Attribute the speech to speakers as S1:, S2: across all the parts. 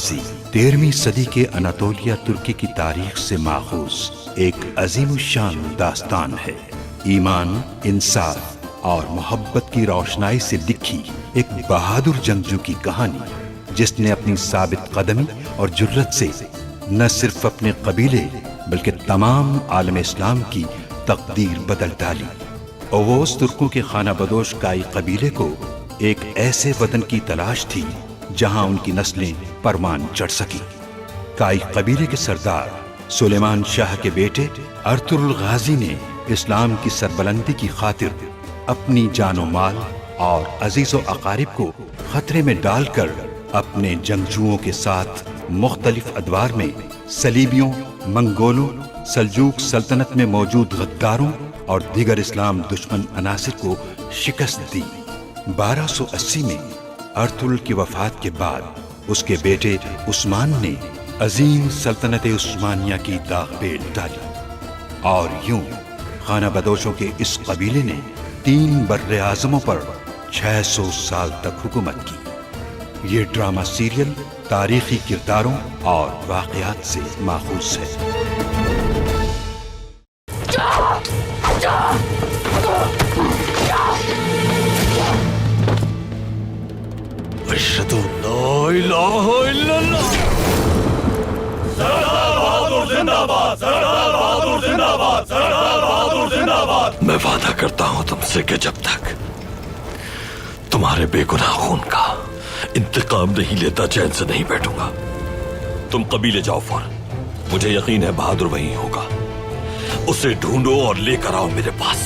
S1: गाजी 13वीं सदी के अनातोलिया तुर्की की तारीख से माखूज एक अजीमुशान दास्तान है। ईमान, इंसाफ और मोहब्बत की रोशनाई से लिखी एक बहादुर जंगजू की कहानी, जिसने अपनी साबित कदमी और जुर्रत से न सिर्फ अपने कबीले बल्कि तमाम आलम इस्लाम की तकदीर बदल डाली। ओवोस तुर्कों के खाना बदोश काई कबीले को एक ऐसे वतन की तलाश थी जहां उनकी नस्लें परवान चढ़ सकी। काई कबीले के सरदार सुलेमान शाह के बेटे अर्तुरुल गाजी ने इस्लाम की सरबलंदी की खातिर अपनी जानो माल और अजीजो अकारिब को खतरे में डालकर अपने जंगजुओं के साथ मुख्तलिफ अदवार में सलीबियों, मंगोलों, सल्जूक सल्तनत में मौजूद गद्दारों और दीगर इस्लाम दुश्मन अनासिर को शिकस्त दी। 1280 में अर्तुरुल की वफात के बाद उसके बेटे उस्मान ने अजीम सल्तनत उस्मानिया की दाग पेल डाली और यूं खाना बदोशों के इस कबीले ने 3 बर्रे आज़मों पर 600 साल तक हुकूमत की। ये ड्रामा सीरियल तारीखी किरदारों और वाक़यात से माखूज है।
S2: अशहदु ला इलाहा इल्लल्लाह।
S3: सरदार बहादुर जिंदाबाद, सरदार बहादुर जिंदाबाद, सरदार बहादुर जिंदाबाद।
S2: मैं वादा करता हूं तुमसे कि जब तक तुम्हारे बेगुनाह खून का इंतकाम नहीं लेता चैन से नहीं बैठूंगा। तुम कबीले जाओ फौरन, मुझे यकीन है बहादुर वहीं होगा। उसे ढूंढो और लेकर आओ मेरे पास।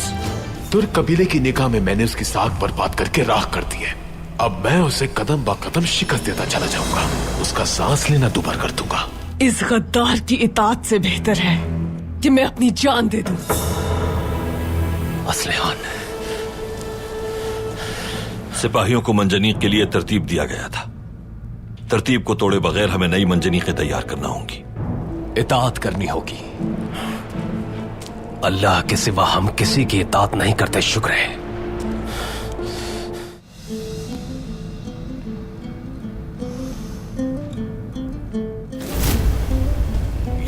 S4: तुर्क कबीले की निगाह में मैंने उसकी साख बर्बाद करके राख कर दी है। अब मैं उसे कदम ब कदम शिकस्त देता चला जाऊंगा, उसका सांस लेना दुभर कर दूंगा।
S5: इस गद्दार की इताअत से बेहतर है कि मैं अपनी जान दे दूं।
S2: असलहान, सिपाहियों को मंजनीक के लिए तरतीब दिया गया था। तरतीब को तोड़े बगैर हमें नई मंजनीकें तैयार करना होंगी।
S6: इताअत करनी होगी। अल्लाह के सिवा हम किसी की इताअत नहीं करते। शुक्र है।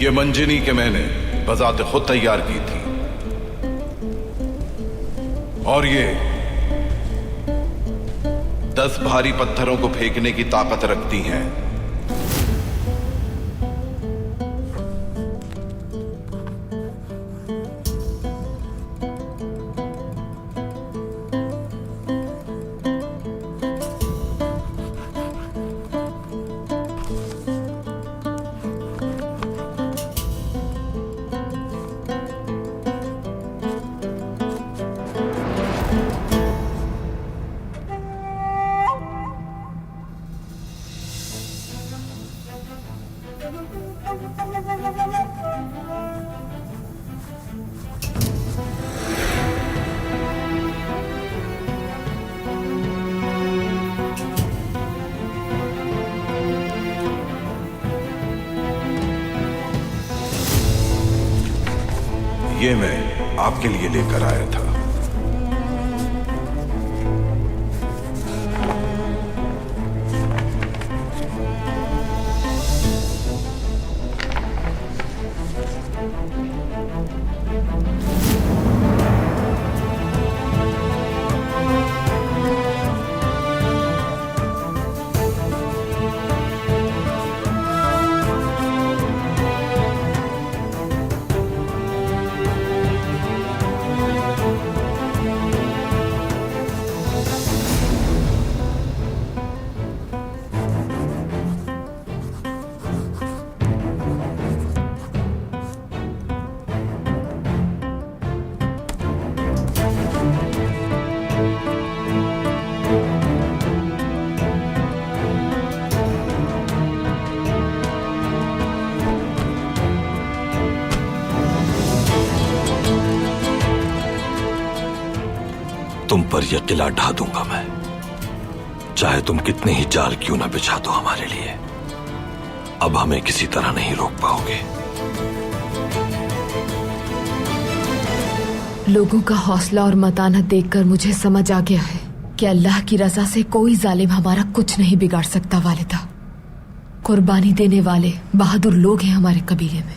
S7: ये मंजनी के मैंने बजाते खुद तैयार की थी और ये 10 भारी पत्थरों को फेंकने की ताकत रखती हैं। ये मैं आपके लिए लेकर आया था।
S2: तुम पर यह किला ढा दूंगा मैं, चाहे तुम कितने ही जाल क्यों ना बिछा दो हमारे लिए। अब हमें किसी तरह नहीं रोक पाओगे।
S8: लोगों का हौसला और मतानत देखकर मुझे समझ आ गया है कि अल्लाह की रजा से कोई जालिम हमारा कुछ नहीं बिगाड़ सकता वालिदा। कुर्बानी देने वाले बहादुर लोग हैं हमारे कबीले में।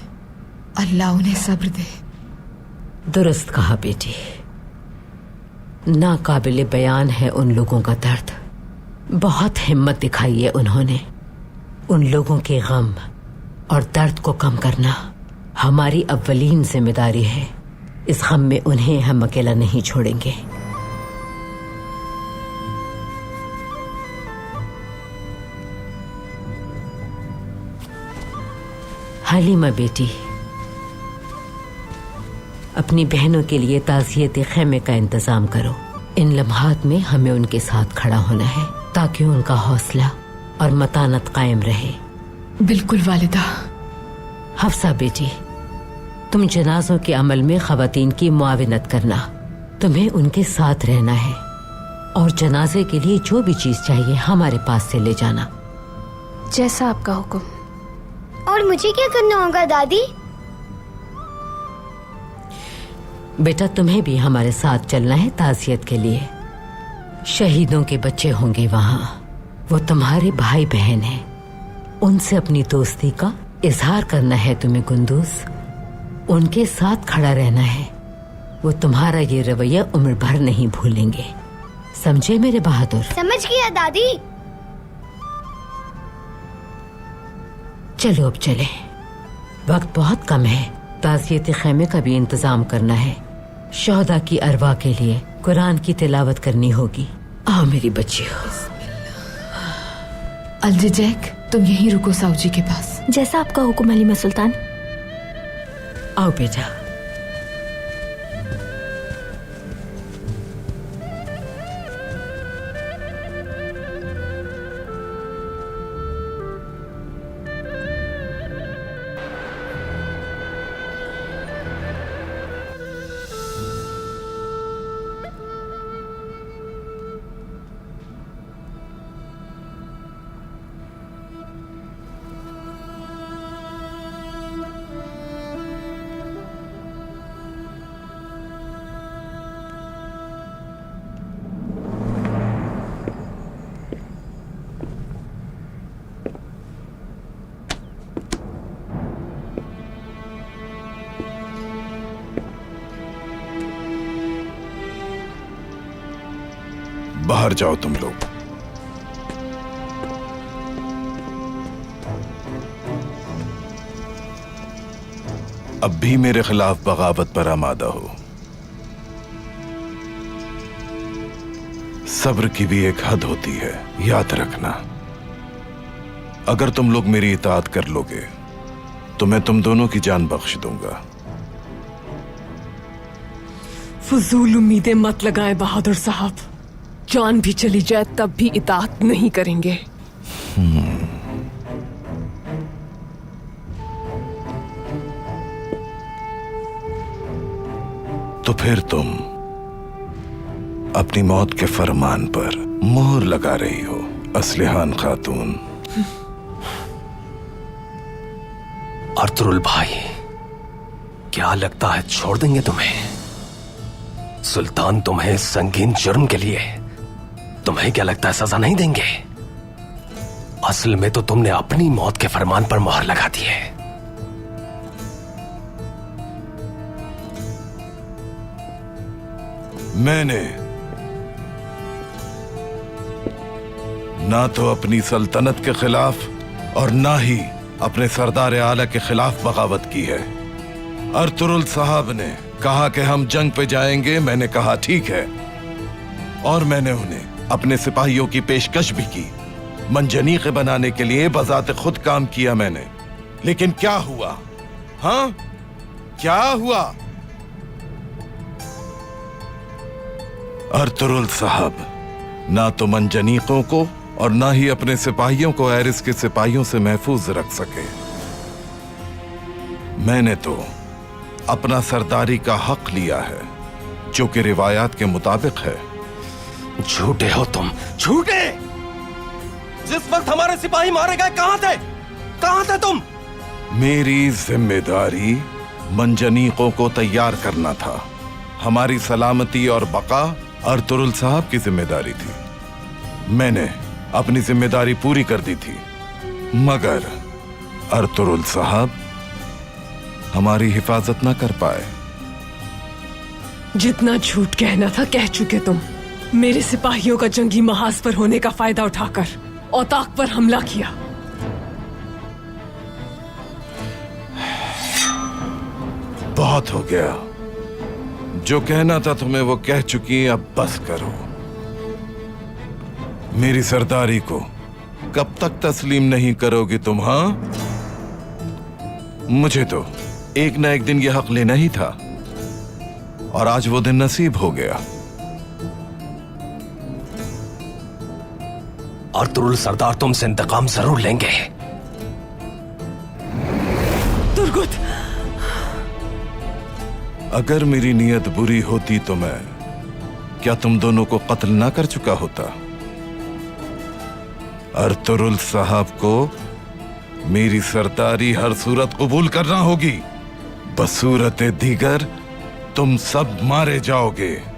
S8: अल्लाह उन्हें सब्र दे।
S9: दुरुस्त कहा बेटी, नाकाबिले बयान है उन लोगों का दर्द। बहुत हिम्मत दिखाई है उन्होंने। उन लोगों के गम और दर्द को कम करना हमारी अव्वलीन जिम्मेदारी है। इस गम में उन्हें हम अकेला नहीं छोड़ेंगे। हलीमा बेटी, अपनी बहनों के लिए ताज़ियत खैमे का इंतजाम करो। इन लम्हात में हमें उनके साथ खड़ा होना है ताकि उनका हौसला और मतानत कायम रहे।
S8: बिल्कुल वालिदा।
S9: हफ्सा बेटी, तुम जनाजों के अमल में खवातीन की मुआविनत करना। तुम्हें उनके साथ रहना है और जनाजे के लिए जो भी चीज चाहिए हमारे पास से ले जाना।
S10: जैसा आपका हुक्म। और मुझे क्या करना होगा दादी?
S9: बेटा, तुम्हें भी हमारे साथ चलना है ताज़ियत के लिए। शहीदों के बच्चे होंगे वहां, वो तुम्हारे भाई बहन हैं। उनसे अपनी दोस्ती का इजहार करना है तुम्हें कुंदूज। उनके साथ खड़ा रहना है। वो तुम्हारा ये रवैया उम्र भर नहीं भूलेंगे। समझे मेरे बहादुर?
S10: समझ गया दादी।
S9: चलो अब चले, वक्त बहुत कम है। ताज़ियत खैमे का भी इंतजाम करना है। शोहदा की अरवा के लिए कुरान की तिलावत करनी होगी। आओ मेरी बच्चियों।
S8: अलजिजैक, तुम यहीं रुको साऊजी के पास।
S10: जैसा आपका हुक्म हलीमा सुल्तान।
S9: आओ बेटा।
S7: बाहर जाओ तुम लोग। अब भी मेरे खिलाफ बगावत पर आमादा हो। सब्र की भी एक हद होती है, याद रखना। अगर तुम लोग मेरी इताअत कर लोगे तो मैं तुम दोनों की जान बख्श दूंगा।
S5: फजूल उम्मीदें मत लगाएं बहादुर साहब। जान भी चली जाए तब भी इताअत नहीं करेंगे।
S7: तो फिर तुम अपनी मौत के फरमान पर मोहर लगा रही हो असलिहान खातून।
S6: अर्तुरुल भाई, क्या लगता है छोड़ देंगे तुम्हें? सुल्तान तुम्हें संगीन जुर्म के लिए, तुम्हें क्या लगता है सजा नहीं देंगे? असल में तो तुमने अपनी मौत के फरमान पर मोहर लगा दी है।
S7: मैंने ना तो अपनी सल्तनत के खिलाफ और ना ही अपने सरदार आला के खिलाफ बगावत की है। अर्तुरुल साहब ने कहा कि हम जंग पे जाएंगे। मैंने कहा ठीक है, और मैंने उन्हें अपने सिपाहियों की पेशकश भी की। मंजनीक़े बनाने के लिए बजाते खुद काम किया मैंने। लेकिन क्या हुआ? हाँ, क्या हुआ? अर्तुरुल साहब ना तो मंजनीकों को और ना ही अपने सिपाहियों को एरिस के सिपाहियों से महफूज रख सके। मैंने तो अपना सरदारी का हक लिया है, जो कि रिवायात के मुताबिक है।
S6: झूठे हो तुम, झूठे! जिस वक्त हमारे सिपाही मारे गए कहां थे? कहां थे तुम?
S7: मेरी जिम्मेदारी मंजनीकों को तैयार करना था। हमारी सलामती और बका अर्तुरुल साहब की जिम्मेदारी थी। मैंने अपनी जिम्मेदारी पूरी कर दी थी। मगर अर्तुरुल साहब हमारी हिफाजत ना कर पाए।
S5: जितना झूठ कहना था कह चुके तुम। मेरे सिपाहियों का जंगी महाज पर होने का फायदा उठाकर औताक पर हमला किया।
S7: बहुत हो गया, जो कहना था तुम्हें वो कह चुकी, अब बस करो। मेरी सरदारी को कब तक तस्लीम नहीं करोगी तुम? हाँ, मुझे तो एक ना एक दिन ये हक लेना ही था और आज वो दिन नसीब हो गया।
S6: अर्तुरुल सरदार तुमसे इंतकाम जरूर लेंगे।
S5: तुर्गुत,
S7: अगर मेरी नीयत बुरी होती तो मैं क्या तुम दोनों को कत्ल ना कर चुका होता? अर्तुरुल साहब को मेरी सरदारी हर सूरत कबूल करना होगी, बसूरत दीगर तुम सब मारे जाओगे।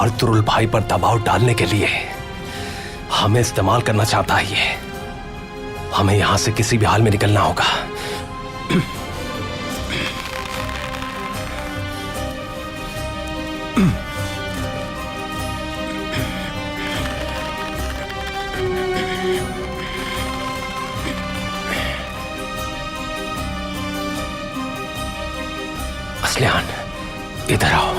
S6: अर्तुरुल भाई पर दबाव डालने के लिए हमें इस्तेमाल करना चाहता है ये। हमें यहां से किसी भी हाल में निकलना होगा। असलियान, इधर आओ।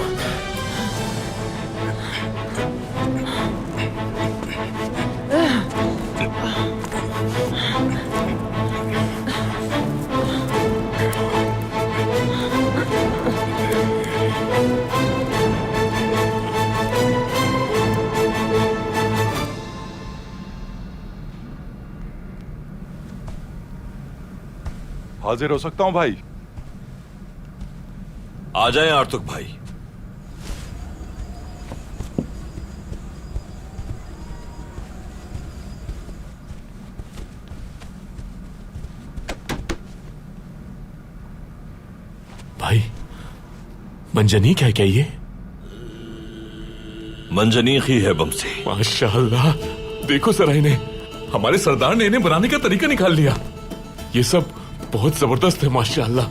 S3: हाजिर हो सकता हूं भाई?
S2: आ जाएं आर्तुक भाई।
S4: भाई, मंजनीक है क्या ये?
S2: मंजनीक ही है बमसी।
S4: माशाअल्लाह, देखो जरा इन्हें, हमारे सरदार ने इन्हें बनाने का तरीका निकाल लिया। ये सब बहुत जबरदस्त है माशाअल्लाह।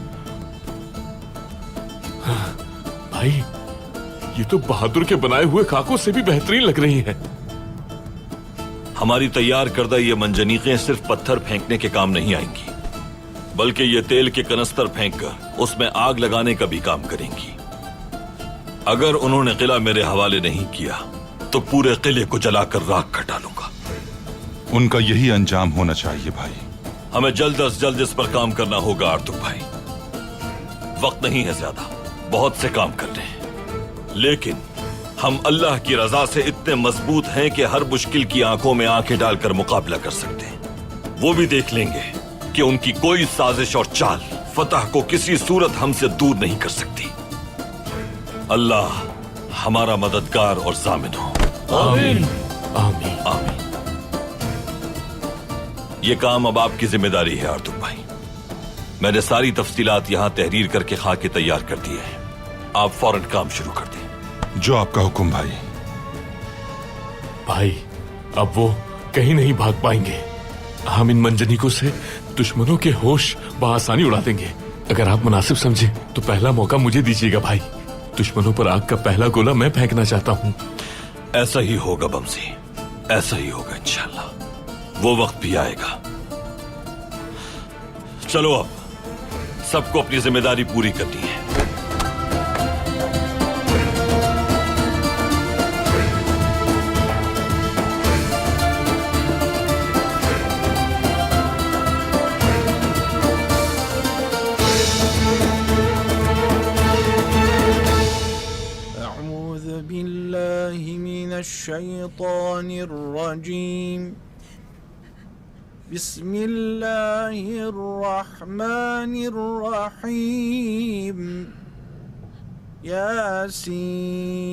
S4: हाँ, भाई ये तो बहादुर के बनाए हुए खाकों से भी बेहतरीन लग रही हैं।
S2: हमारी तैयार करदा ये मंजनीकें सिर्फ पत्थर फेंकने के काम नहीं आएंगी, बल्कि ये तेल के कनस्तर फेंककर उसमें आग लगाने का भी काम करेंगी। अगर उन्होंने किला मेरे हवाले नहीं किया तो पूरे किले को जलाकर राख कर डालूंगा।
S3: उनका यही अंजाम होना चाहिए भाई।
S2: हमें जल्द अज जल्द इस पर काम करना होगा आर्तुक भाई। वक्त नहीं है ज्यादा, बहुत से काम करने हैं, लेकिन हम अल्लाह की रजा से इतने मजबूत हैं कि हर मुश्किल की आंखों में आंखें डालकर मुकाबला कर सकते हैं। वो भी देख लेंगे कि उनकी कोई साजिश और चाल फतह को किसी सूरत हमसे दूर नहीं कर सकती। अल्लाह हमारा मददगार और जामिन हो।
S4: आमीन आमीन
S2: आमीन। ये काम अब आपकी जिम्मेदारी है आर्तुक भाई। मैंने सारी तफसीलात यहां तहरीर करके खाके तैयार कर दी है। आप फौरन काम शुरू कर दें।
S3: जो आपका हुक्म भाई।
S4: भाई, अब वो कहीं नहीं भाग पाएंगे। हम इन मंजनीकों से दुश्मनों के होश बआसानी उड़ा देंगे। अगर आप मुनासिब समझे तो पहला मौका मुझे दीजिएगा भाई। दुश्मनों पर आग का पहला गोला मैं फेंकना चाहता हूँ।
S2: ऐसा ही होगा बमसी, ऐसा ही होगा इंशाल्लाह। वो वक्त भी आएगा। चलो अब सबको अपनी जिम्मेदारी पूरी करनी है।
S11: अऊज़ु बिल्लाहि मिनश्शैतानिर रजीम। बिस्मिल्लाहिर्रहमानिर्रहीम। यासीन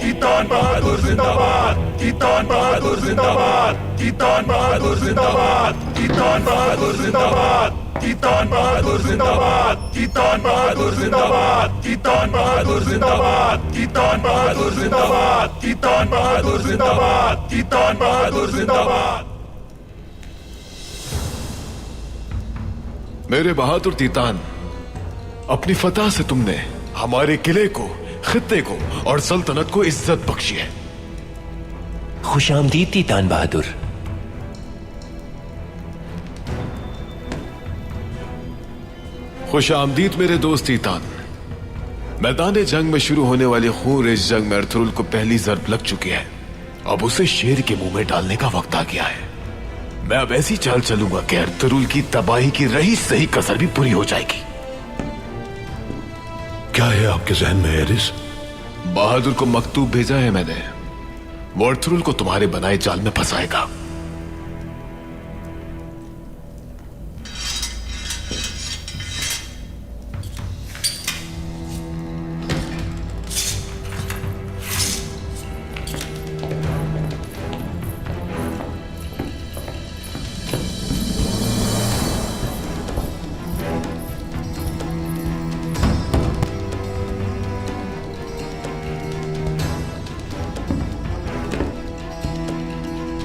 S3: कीर्तन बहादुर जिंदाबाद कीर्तन बहादुर जिंदाबाद कीर्तन बहादुर जिंदाबाद कीर्तन बहादुर जिंदाबाद कीर्तन बहादुर जिंदाबाद कीर्तन बहादुर जिंदाबाद कीर्तन बहादुर जिंदाबाद कीर्तन बहादुर जिंदाबाद कीर्तन बहादुर जिंदाबाद कीर्तन बहादुर जिंदाबाद।
S7: मेरे बहादुर तीतान, अपनी फतह से तुमने हमारे किले को, खित्ते को और सल्तनत को इज्जत बख्शी है।
S6: खुशामदीद तीतान बहादुर।
S7: खुश आमदीद मेरे दोस्त तीतान। मैदान जंग में शुरू होने वाली खून रेज जंग में अर्थुरुल को पहली जर्ब लग चुकी है। अब उसे शेर के मुंह में डालने का वक्त आ गया है। मैं अब ऐसी चाल चलूंगा कि अर्थुरुल की तबाही की रही सही कसर भी पूरी हो जाएगी।
S3: क्या है आपके जहन में एरिस?
S7: बहादुर को मकतूब भेजा है मैंने। वो अर्थुरुल को तुम्हारे बनाए जाल में फंसाएगा।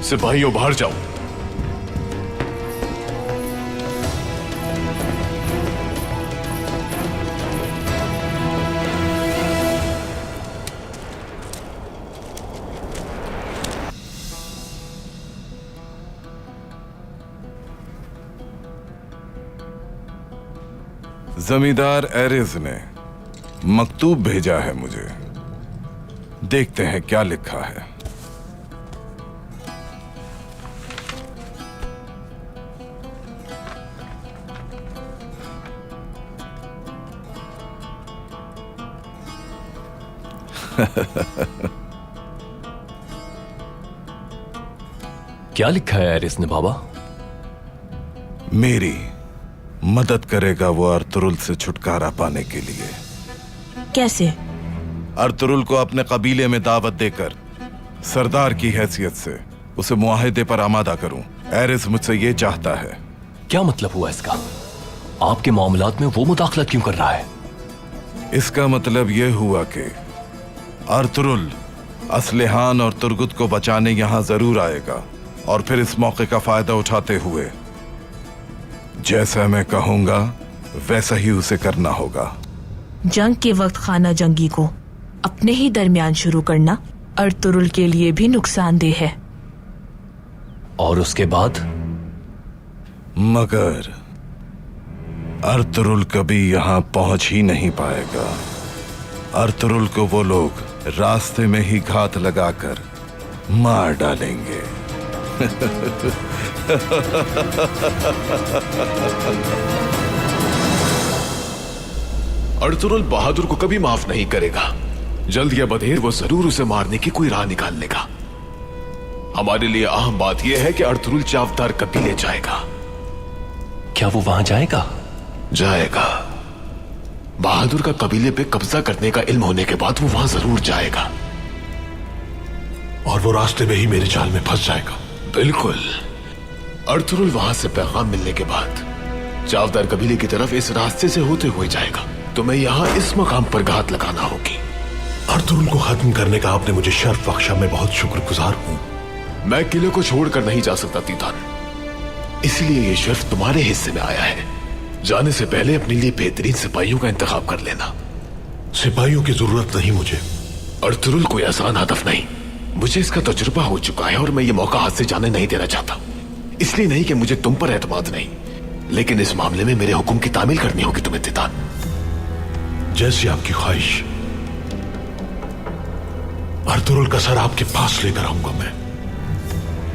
S7: सिपाहियों बाहर जाओ। जमींदार एरिस ने मकतूब भेजा है मुझे। देखते हैं क्या लिखा है।
S6: क्या लिखा है एरिस ने बाबा?
S7: मेरी मदद करेगा वो अर्थुरुल से छुटकारा पाने के लिए।
S12: कैसे?
S7: अर्थुरुल को अपने कबीले में दावत देकर सरदार की हैसियत से उसे मुआहिदे पर आमादा करूं। एरिस मुझसे ये चाहता है
S6: क्या मतलब हुआ इसका? आपके मामलात में वो मुदाखलत क्यों कर रहा है?
S7: इसका मतलब यह हुआ कि अर्तुरुल असलिहान और तुर्गुत को बचाने यहां जरूर आएगा, और फिर इस मौके का फायदा उठाते हुए जैसा मैं कहूंगा वैसा ही उसे करना होगा।
S12: जंग के वक्त खाना जंगी को अपने ही दरमियान शुरू करना अर्तुरुल के लिए भी नुकसानदेह है।
S6: और उसके बाद?
S7: मगर अर्तुरुल कभी यहां पहुंच ही नहीं पाएगा। अर्तुरुल को वो लोग रास्ते में ही घात लगाकर मार डालेंगे।
S3: अर्तुरुल बहादुर को कभी माफ नहीं करेगा। जल्द या बदेर वो जरूर उसे मारने की कोई राह निकाल लेगा। हमारे लिए अहम बात यह है कि अर्तुरुल चावदार कबीले जाएगा।
S6: क्या वो वहां जाएगा?
S3: जाएगा। बहादुर का कबीले पे कब्जा करने का इल्म होने के बाद वो वहां जरूर जाएगा, और वो रास्ते में ही मेरे जाल में फंस जाएगा। बिल्कुल। अर्तुरुल वहां से पैगाम मिलने के बाद चावदार कबीले की तरफ इस रास्ते से होते हुए जाएगा। तुम्हें यहां इस मकाम पर घात लगाना होगी।
S13: अर्तुरुल को खत्म करने का आपने मुझे शर्फ बख्शा, मैं बहुत शुक्रगुजार हूं।
S3: मैं किले को छोड़कर नहीं जा सकता तीतान, इसलिए ये शर्फ तुम्हारे हिस्से में आया है। जाने से पहले अपने लिए बेहतरीन सिपाहियों का इंतखाब कर लेना।
S13: सिपाहियों की जरूरत नहीं मुझे।
S3: अर्तुरुल कोई आसान हदफ नहीं। मुझे इसका तजुर्बा हो चुका है और मैं ये मौका हाथ से जाने नहीं देना चाहता। इसलिए नहीं कि मुझे तुम पर एतमाद नहीं, लेकिन इस मामले में मेरे हुक्म की तामील करनी होगी तुम्हें तीतान।
S13: जैसी आपकी ख्वाहिश। अर्तुरुल का सर आपके पास लेकर आऊंगा मैं।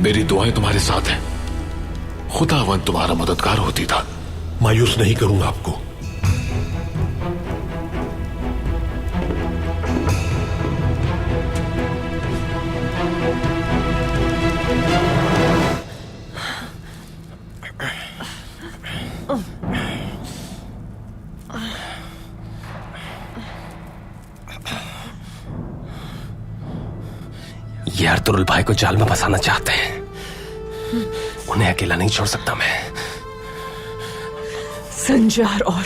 S3: मेरी दुआएं तुम्हारे साथ हैं। खुदावंद तुम्हारा मददगार होती था।
S13: मायूस नहीं करूंगा आपको।
S6: ये अर्तुरुल भाई को जाल में फंसाना चाहते हैं। उन्हें अकेला नहीं छोड़ सकता मैं।
S5: संजार और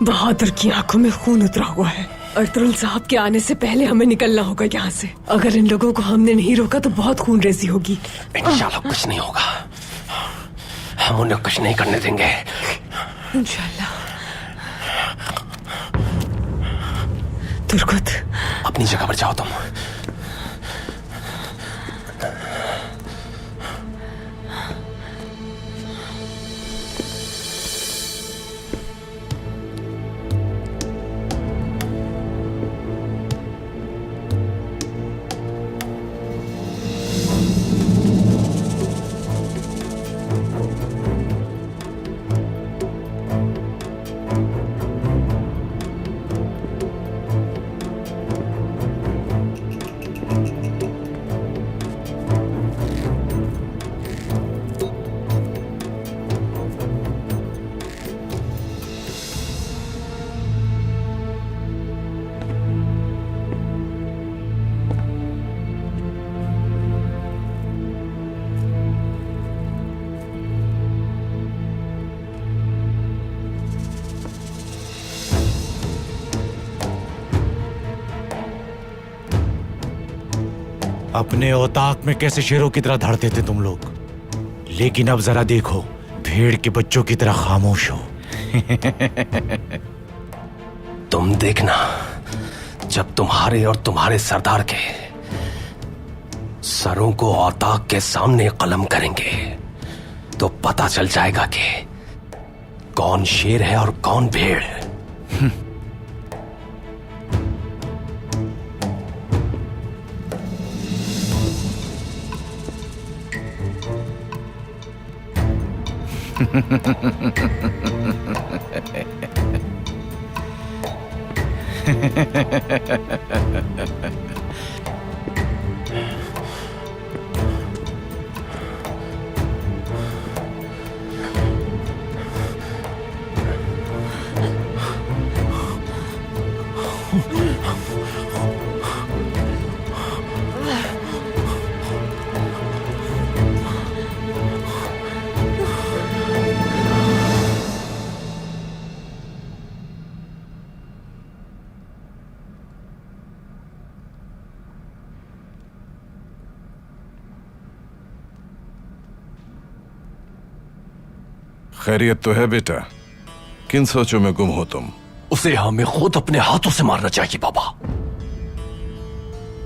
S5: बहादुर की आंखों में खून उतरा हुआ है। अर्तुरुल साहब के आने से पहले हमें निकलना होगा यहाँ से। अगर इन लोगों को हमने नहीं रोका तो बहुत खून रेजी होगी।
S6: इंशाल्लाह कुछ नहीं होगा। हम उन्हें कुछ नहीं करने देंगे।
S5: इंशाल्लाह। तुर्गुत,
S6: अपनी जगह पर जाओ तुम।
S11: अपने औताक में कैसे शेरों की तरह धड़ते थे तुम लोग, लेकिन अब जरा देखो, भेड़ के बच्चों की तरह खामोश हो।
S6: तुम देखना, जब तुम्हारे और तुम्हारे सरदार के सरों को औताक के सामने कलम करेंगे तो पता चल जाएगा कि कौन शेर है और कौन भेड़।
S7: खैरियत तो है बेटा? किन सोचों में गुम हो तुम?
S6: उसे हमें खुद अपने हाथों से मारना चाहिए बाबा।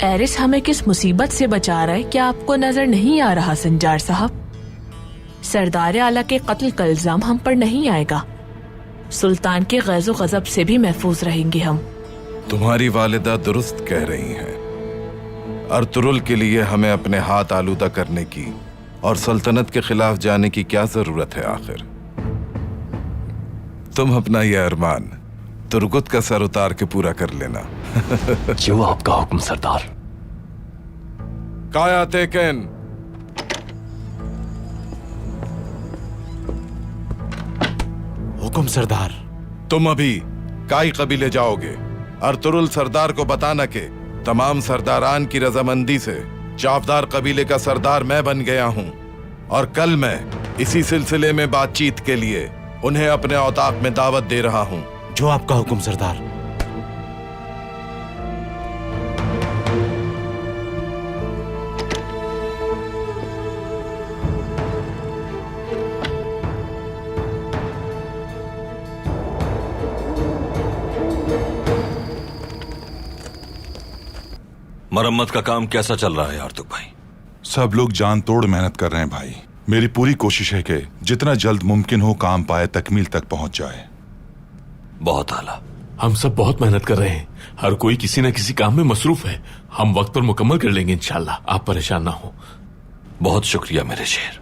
S12: एरिस हमें किस मुसीबत से बचा रहा है क्या आपको नजर नहीं आ रहा संजार साहब? सरदार आला के कत्ल का इल्जाम हम पर नहीं आएगा। सुल्तान के गैज़ो गजब से भी महफूज रहेंगे हम।
S7: तुम्हारी वालिदा दुरुस्त कह रही हैं। अर्तुरुल के लिए हमें अपने हाथ आलूदा करने की और सल्तनत के खिलाफ जाने की क्या जरूरत है आखिर? तुम अपना यह अरमान तुर्गुत का सर उतार के पूरा कर लेना।
S6: जो आपका हुक्म सरदार।
S7: काया तेकन।
S11: हुक्म सरदार।
S7: तुम अभी काई कबीले जाओगे। अर्तुरुल सरदार को बताना कि तमाम सरदारान की रजामंदी से चावदार कबीले का सरदार मैं बन गया हूं और कल मैं इसी सिलसिले में बातचीत के लिए उन्हें अपने औताक में दावत दे रहा हूं।
S11: जो आपका हुक्म सरदार।
S2: मरम्मत का काम कैसा चल रहा है आर्तुक भाई?
S3: सब लोग जान तोड़ मेहनत कर रहे हैं भाई। मेरी पूरी कोशिश है कि जितना जल्द मुमकिन हो काम पाए तकमील तक पहुंच जाए।
S2: बहुत आला।
S4: हम सब बहुत मेहनत कर रहे हैं। हर कोई किसी न किसी काम में मसरूफ है। हम वक्त पर मुकम्मल कर लेंगे इंशाल्लाह। आप परेशान ना हो।
S2: बहुत शुक्रिया मेरे शेर।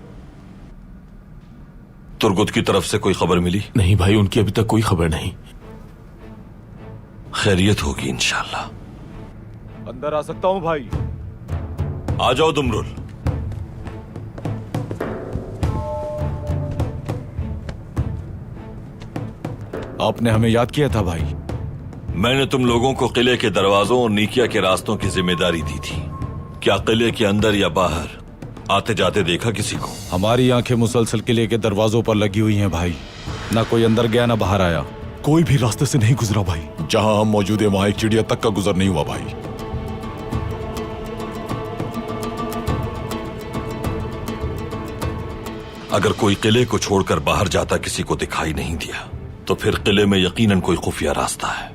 S2: तुर्गुत की तरफ से कोई खबर मिली?
S4: नहीं भाई, उनकी अभी तक कोई खबर नहीं।
S2: खैरियत होगी इंशाल्लाह।
S11: अंदर आ सकता हूं भाई?
S2: आ जाओ दुमरुल।
S11: आपने हमें याद किया था भाई।
S2: मैंने तुम लोगों को किले के दरवाजों और नीकिया के रास्तों की जिम्मेदारी दी थी। क्या किले के अंदर या बाहर आते जाते देखा किसी को?
S11: हमारी आंखें मुसलसल किले के दरवाजों पर लगी हुई हैं भाई। ना कोई अंदर गया ना बाहर आया।
S13: कोई भी रास्ते से नहीं गुजरा भाई। जहां हम मौजूद है वहां एक चिड़िया तक का गुजर नहीं हुआ भाई।
S2: अगर कोई किले को छोड़कर बाहर जाता किसी को दिखाई नहीं दिया तो फिर किले में यकीनन कोई खुफिया रास्ता है।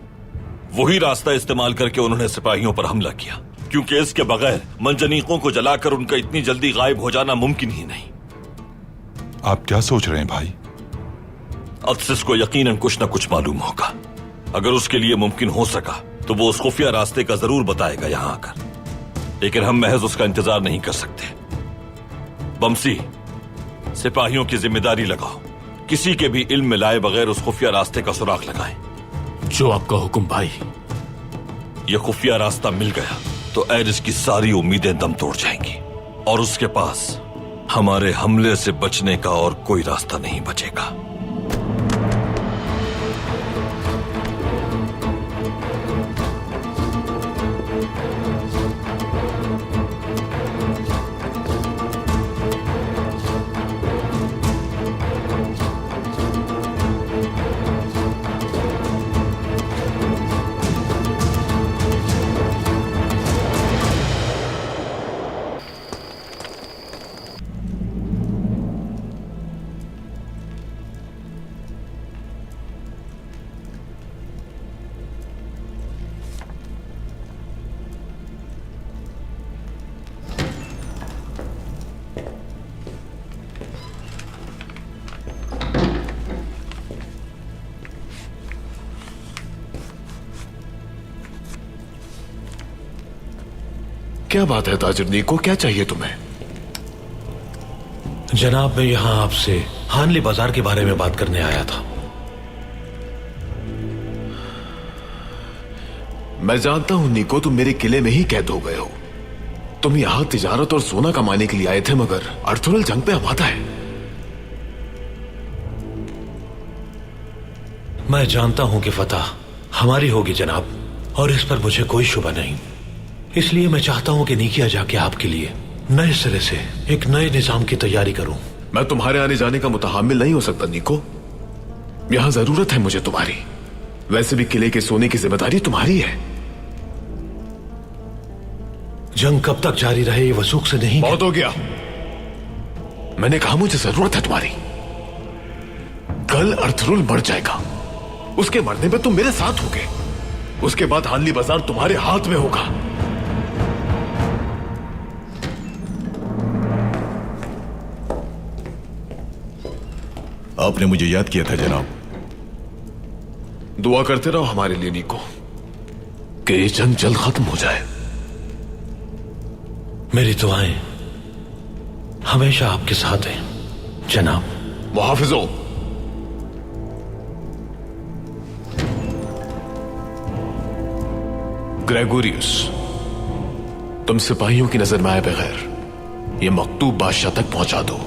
S2: वही रास्ता इस्तेमाल करके उन्होंने सिपाहियों पर हमला किया, क्योंकि इसके बगैर मंजनीकों को जलाकर उनका इतनी जल्दी गायब हो जाना मुमकिन ही नहीं।
S3: आप क्या सोच रहे हैं भाई?
S2: अतसिस को यकीनन कुछ न कुछ मालूम होगा। अगर उसके लिए मुमकिन हो सका तो वो उस खुफिया रास्ते का जरूर बताएगा यहां आकर। लेकिन हम महज उसका इंतजार नहीं कर सकते। बमसी, सिपाहियों की जिम्मेदारी लगाओ। किसी के भी इल्म में लाए बगैर उस खुफिया रास्ते का सुराग लगाएं।
S4: जो आपका हुक्म भाई।
S2: यह खुफिया रास्ता मिल गया तो एरिस की सारी उम्मीदें दम तोड़ जाएंगी और उसके पास हमारे हमले से बचने का और कोई रास्ता नहीं बचेगा।
S13: क्या बात है ताजिर नीको, क्या चाहिए तुम्हें?
S14: जनाब, मैं यहां आपसे हानली बाजार के बारे में बात करने आया था।
S13: मैं जानता हूं नीको, तुम मेरे किले में ही कैद हो गए हो। तुम यहां तिजारत और सोना कमाने के लिए आए थे, मगर अर्तुरुल जंग पे आमादा है।
S14: मैं जानता हूं कि फतह हमारी होगी जनाब, और इस पर मुझे कोई शुबा नहीं। इसलिए मैं चाहता हूं कि नीकिया जाके आपके लिए नए सिरे से एक नए निजाम की तैयारी करूं।
S13: मैं तुम्हारे आने जाने का मुतहम्मिल नहीं हो सकता नीको। यहां जरूरत है मुझे तुम्हारी। वैसे भी किले के सोने की जिम्मेदारी तुम्हारी है।
S14: जंग कब तक जारी रहे ये वसूख से नहीं।
S13: बहुत हो गया। मैंने कहा मुझे जरूरत है तुम्हारी। कल अर्थरुल मर जाएगा। उसके मरने पे तुम मेरे साथ होगे। उसके बाद हानली बाजार तुम्हारे हाथ में होगा।
S7: आपने मुझे याद किया था जनाब।
S13: दुआ करते रहो हमारे लिए निको, कि ये जंग जल्द खत्म हो जाए।
S14: मेरी दुआएं हमेशा आपके साथ हैं जनाब।
S13: मुहाफिजो, ग्रेगोरियस, तुम सिपाहियों की नजर में आए बगैर ये मकतूब बादशाह तक पहुंचा दो।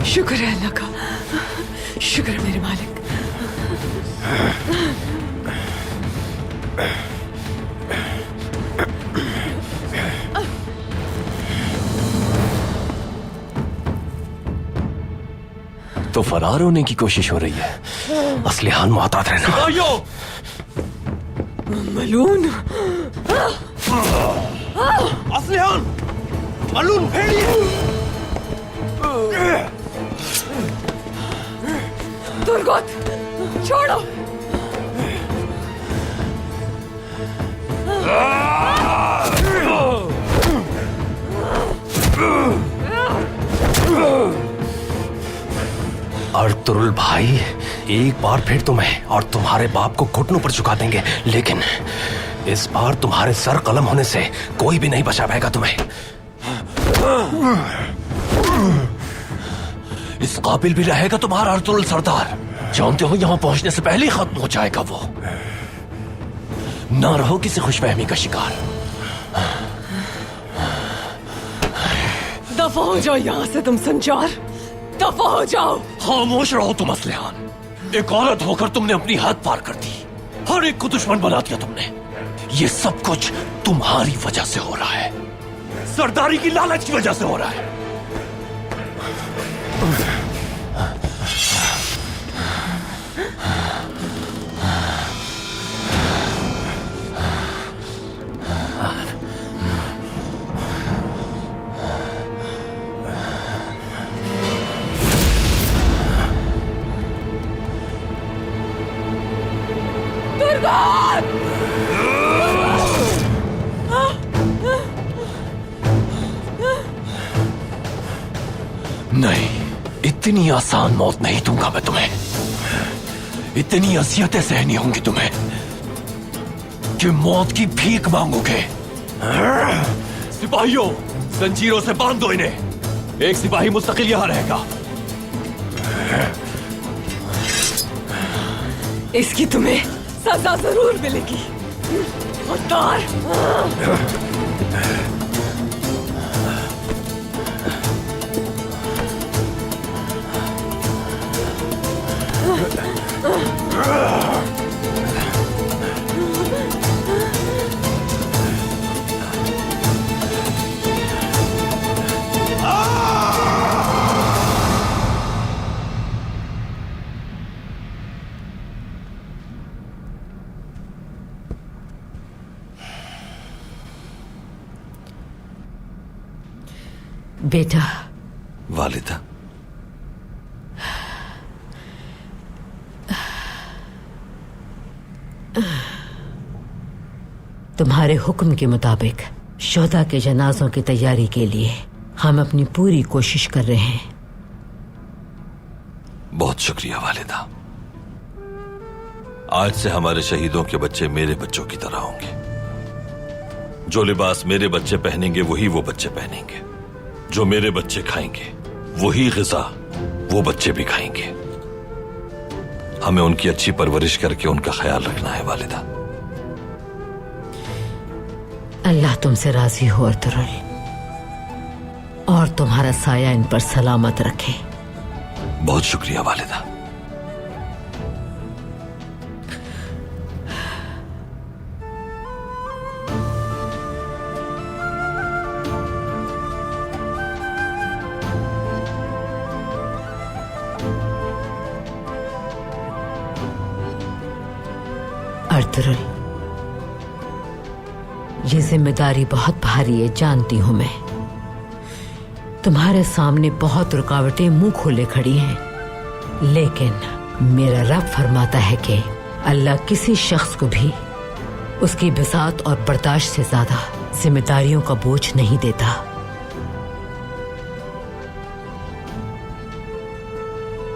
S5: शुक्र है अल्लाह का, शुक्र है मेरे मालिक।
S6: तो फरार होने की कोशिश हो रही है। असलिहान मुहतात रहना।
S5: मलून,
S6: असलिहान, मलून भेड़िए।
S5: तुर्गत, छोड़ो।
S6: अर्तुरुल भाई, एक बार फिर तुम्हें और तुम्हारे बाप को घुटनों पर झुका देंगे, लेकिन इस बार तुम्हारे सर कलम होने से कोई भी नहीं बचा पाएगा तुम्हें। इस काबिल भी रहेगा तुम्हारा अर्तुरुल सरदार। जानते हो यहां पहुंचने से पहले ही खत्म हो जाएगा वो। ना रहो किसी खुशफहमी का शिकार।
S5: दफा हो जाओ यहां से तुम संचार, दफा हो जाओ।
S6: खामोश रहो तुम असलिहान। एक औरत होकर तुमने अपनी हद पार कर दी। हर एक को दुश्मन बना दिया तुमने। ये सब कुछ तुम्हारी वजह से हो रहा है, सरदारी की लालच की वजह से हो रहा है। नहीं, इतनी आसान मौत नहीं दूंगा मैं तुम्हें। इतनी अजियतें सहनी होंगी तुम्हें कि मौत की भीख मांगोगे। सिपाहियों, जंजीरों से बांध दो इन्हें। एक सिपाही मुस्तकिल यहां रहेगा।
S5: इसकी तुम्हें सजा जरूर मिलेगी। उतार।
S9: बेटा।
S2: वालिदा,
S9: तुम्हारे हुक्म के मुताबिक शोहदा के जनाजों की तैयारी के लिए हम अपनी पूरी कोशिश कर रहे हैं।
S2: बहुत शुक्रिया वालिदा। आज से हमारे शहीदों के बच्चे मेरे बच्चों की तरह होंगे। जो लिबास मेरे बच्चे पहनेंगे वही वो बच्चे पहनेंगे। जो मेरे बच्चे खाएंगे वही ग़िज़ा वो बच्चे भी खाएंगे। हमें उनकी अच्छी परवरिश करके उनका ख्याल रखना है वालिदा।
S9: अल्लाह तुमसे राजी हो अर्तुरुल, और तुम्हारा साया इन पर सलामत रखे।
S2: बहुत शुक्रिया वालिदा।
S9: अर्तुरुल। ये जिम्मेदारी बहुत भारी है, जानती हूं मैं। तुम्हारे सामने बहुत रुकावटें मुंह खोले खड़ी हैं, लेकिन मेरा रब फरमाता है कि अल्लाह किसी शख्स को भी उसकी बिसात और बर्दाश्त से ज्यादा जिम्मेदारियों का बोझ नहीं देता।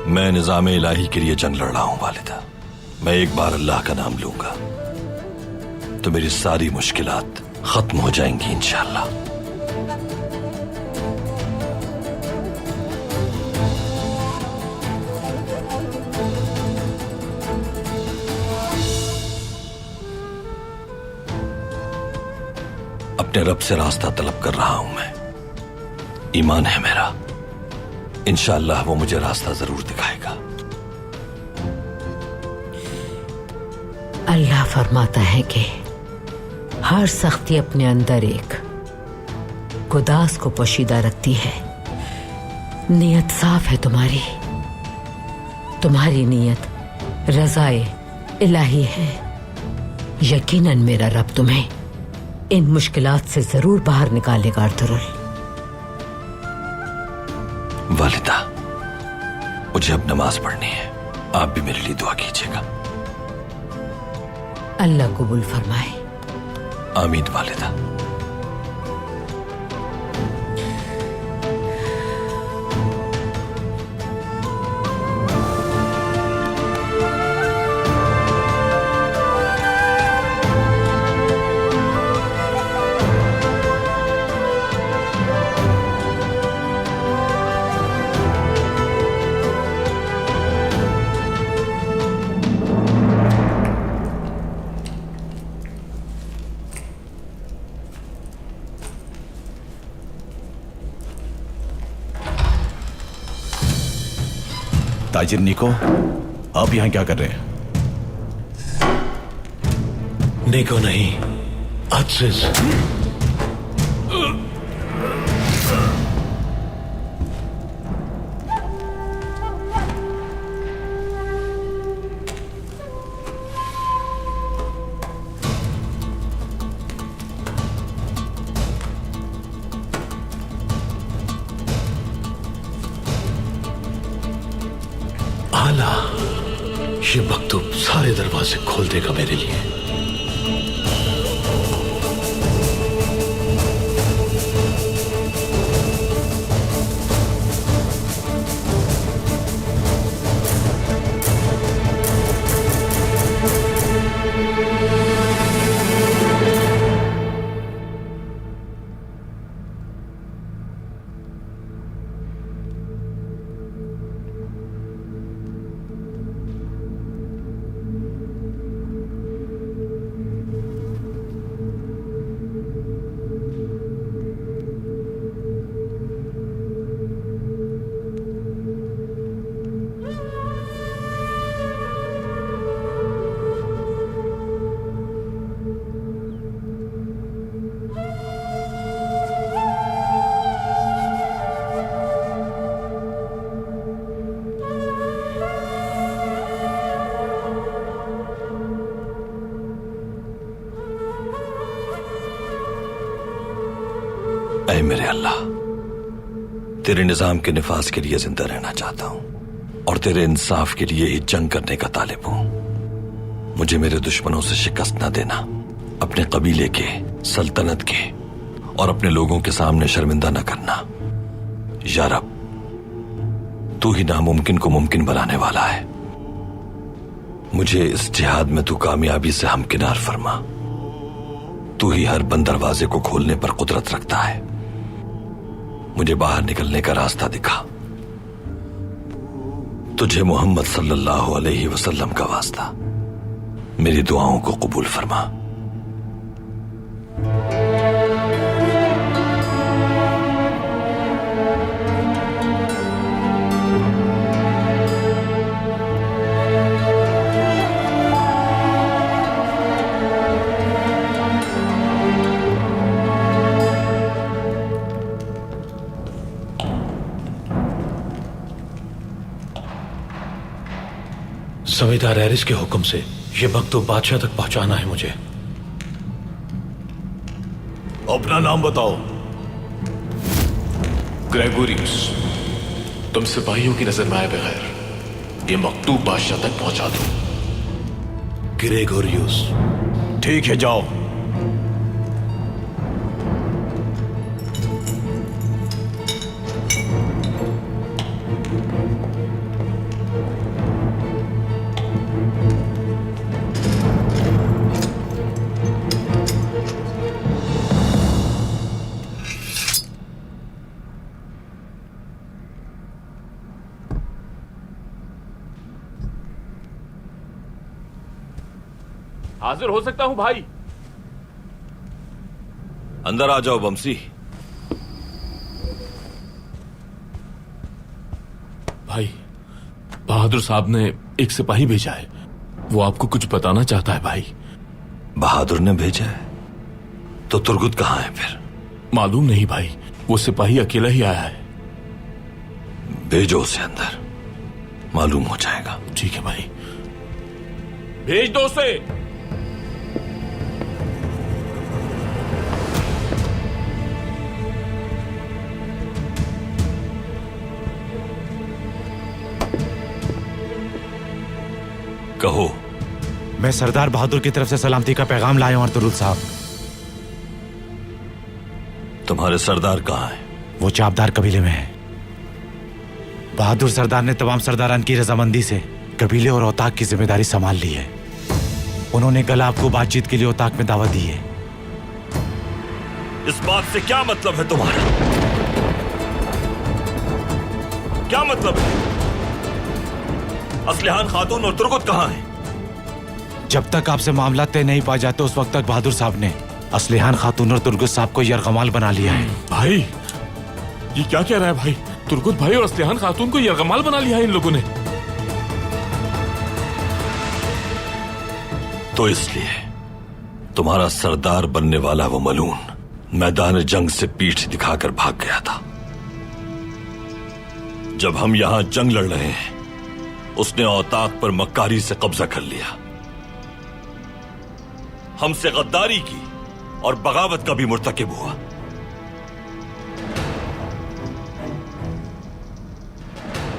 S2: मैं निजाम इलाही के लिए जंग लड़ रहा हूं वालिदा। मैं एक बार अल्लाह का नाम लूंगा तो मेरी सारी मुश्किलात खत्म हो जाएंगी इंशाअल्लाह। अपने रब से रास्ता तलब कर रहा हूं मैं। ईमान है मेरा, इंशाअल्लाह वो मुझे रास्ता जरूर दिखाएगा।
S9: अल्लाह फरमाता है कि हर सख्ती अपने अंदर एक गुदास को पोशीदा रखती है। नीयत साफ है तुम्हारी, तुम्हारी नीयत रज़ाए इलाही है। यकीनन मेरा रब तुम्हें इन मुश्किलात से जरूर बाहर निकालेगा अर्तुरुल।
S2: वालिदा, मुझे अब नमाज पढ़नी है, आप भी मेरे लिए दुआ कीजिएगा।
S9: अल्लाह कबूल फरमाए।
S2: आमीन वालिदा।
S11: ताजिर निको, आप यहां क्या कर रहे हैं?
S14: निको नहीं, अजीज। आला, ये मकतूब सारे दरवाजे खोल देगा मेरे लिए। ऐ मेरे अल्लाह, तेरे निजाम के निफाज के लिए जिंदा रहना चाहता हूं और तेरे इंसाफ के लिए ही जंग करने का तालिब हूं। मुझे मेरे दुश्मनों से शिकस्त न देना, अपने कबीले के, सल्तनत के और अपने लोगों के सामने शर्मिंदा न करना। या रब, तू ही नामुमकिन को मुमकिन बनाने वाला है। मुझे इस जिहाद में तू कामयाबी से हमकिनार फरमा। तू ही हर बंद दरवाजे को खोलने पर कुदरत रखता है। मुझे बाहर निकलने का रास्ता दिखा। तुझे मोहम्मद सल्लल्लाहु अलैहि वसल्लम का वास्ता, मेरी दुआओं को कबूल फरमा। जमींदार एरिस के हुक्म से
S11: ये मकतूब बादशाह तक पहुंचाना है मुझे।
S13: अपना नाम बताओ। ग्रेगोरियस। तुम सिपाहियों की नजर में आए बगैर ये मकतूब बादशाह तक पहुंचा दो।
S11: ग्रेगोरियस। ठीक है, जाओ।
S4: हाजिर हो सकता हूं भाई।
S14: अंदर आ जाओ बमसी।
S4: भाई, बहादुर साहब ने एक सिपाही भेजा है, वो आपको कुछ बताना चाहता है भाई।
S14: बहादुर ने भेजा है? तो तुर्गुत कहां है फिर?
S4: मालूम नहीं भाई, वो सिपाही अकेला ही आया है।
S14: भेजो उसे अंदर, मालूम हो जाएगा।
S4: ठीक है भाई, भेज दो उसे।
S14: कहो।
S11: मैं सरदार बहादुर की तरफ से सलामती का पैगाम लाया हूं अर्तुरुल साहब।
S14: तुम्हारे सरदार कहां है?
S11: वो चापदार कबीले में है। बहादुर सरदार ने तमाम सरदारान की रजामंदी से कबीले और औताक की जिम्मेदारी संभाल ली है। उन्होंने कल आपको बातचीत के लिए औताक में दावत दी है।
S14: इस बात से क्या मतलब है तुम्हारा? क्या मतलब है? असलिहान खातून और तुर्गुत कहां है?
S11: जब तक आपसे मामला तय नहीं पा जाते उस वक्त तक बहादुर साहब ने असलिहान खातून और तुर्गुत साहब को यरगमाल बना लिया है।
S4: भाई, ये क्या कह रहा है भाई? तुर्गुत भाई और असलिहान खातून को यरगमाल बना लिया है इन लोगों ने।
S14: तो इसलिए तुम्हारा सरदार बनने वाला वो मलून मैदान जंग से पीठ दिखाकर भाग गया था। जब हम यहां जंग लड़ रहे हैं, उसने औताक पर मक्कारी से कब्जा कर लिया, हमसे गद्दारी की और बगावत का भी मुर्तकिब हुआ।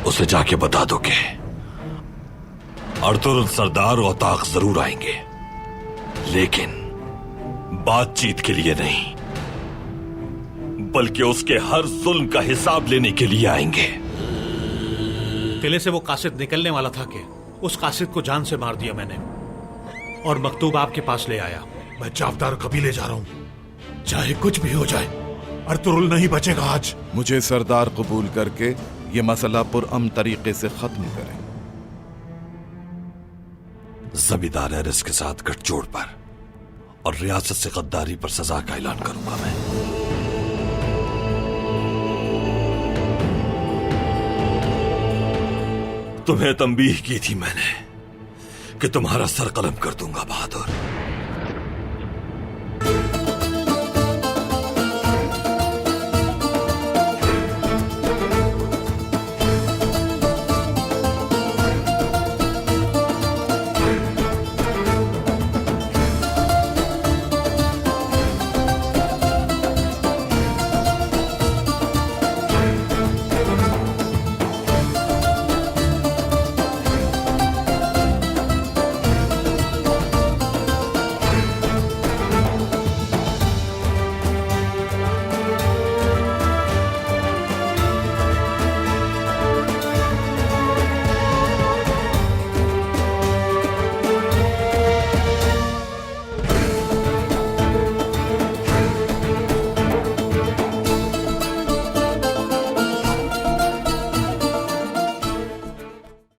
S14: उसे जाके बता दो कि अर्तुरुल सरदार औताक जरूर आएंगे, लेकिन बातचीत के लिए नहीं, बल्कि उसके हर जुल्म का हिसाब लेने के लिए आएंगे।
S15: किले से वो कासिद निकलने वाला था कि उस कासिद को जान से मार दिया मैंने और मकतूब आपके पास ले आया।
S3: मैं चापदार कबीले जा रहा हूं, चाहे कुछ भी हो जाए, अर्तुरुल नहीं बचेगा आज।
S7: मुझे सरदार कबूल करके ये मसला पुरअमन तरीके से खत्म करें।
S14: जमींदार एरिस के साथ गठजोड़ पर और रियासत से गद्दारी पर सजा का ऐलान करूंगा मैं। तुम्हें तंबीह की थी मैंने कि तुम्हारा सर कलम कर दूंगा बहादुर।